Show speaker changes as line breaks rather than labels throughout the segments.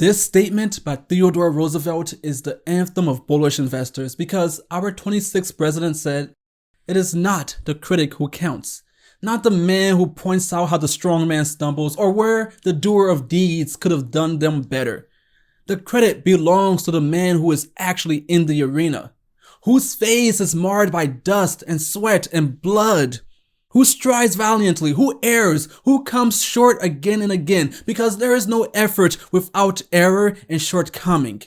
This statement by Theodore Roosevelt is the anthem of bullish investors because our 26th president said, "It is not the critic who counts, not the man who points out how the strong man stumbles or where the doer of deeds could have done them better. The credit belongs to the man who is actually in the arena, whose face is marred by dust and sweat and blood, who strives valiantly, who errs, who comes short again and again, because there is no effort without error and shortcoming,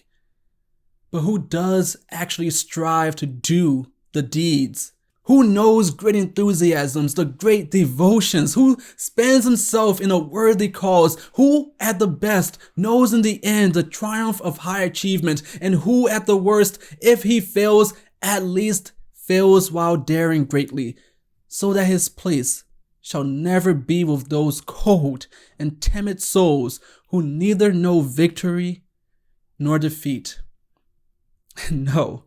but who does actually strive to do the deeds, who knows great enthusiasms, the great devotions, who spends himself in a worthy cause, who at the best knows in the end the triumph of high achievement, and who at the worst, if he fails, at least fails while daring greatly, so that his place shall never be with those cold and timid souls who neither know victory nor defeat." No,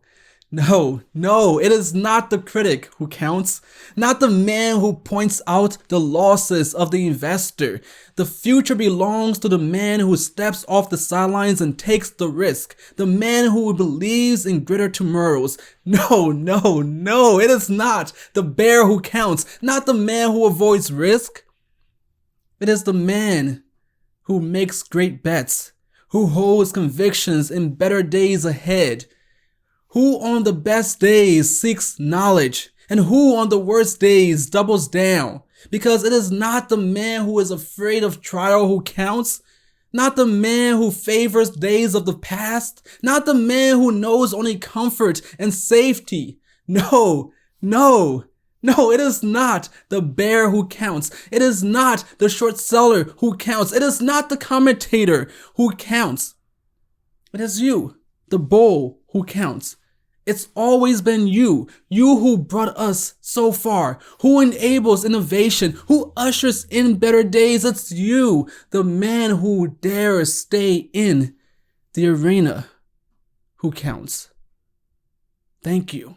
it is not the critic who counts, not the man who points out the losses of the investor. The future belongs to the man who steps off the sidelines and takes the risk, the man who believes in greater tomorrows. No, it is not the bear who counts, not the man who avoids risk. It is the man who makes great bets, who holds convictions in better days ahead, who on the best days seeks knowledge, and who on the worst days doubles down, because it is not the man who is afraid of trial who counts, not the man who favors days of the past, not the man who knows only comfort and safety. No, it is not the bear who counts. It is not the short seller who counts. It is not the commentator who counts. It is you, the bull, who counts. It's always been you who brought us so far, who enables innovation, who ushers in better days. It's you, the man who dares stay in the arena, who counts. Thank you.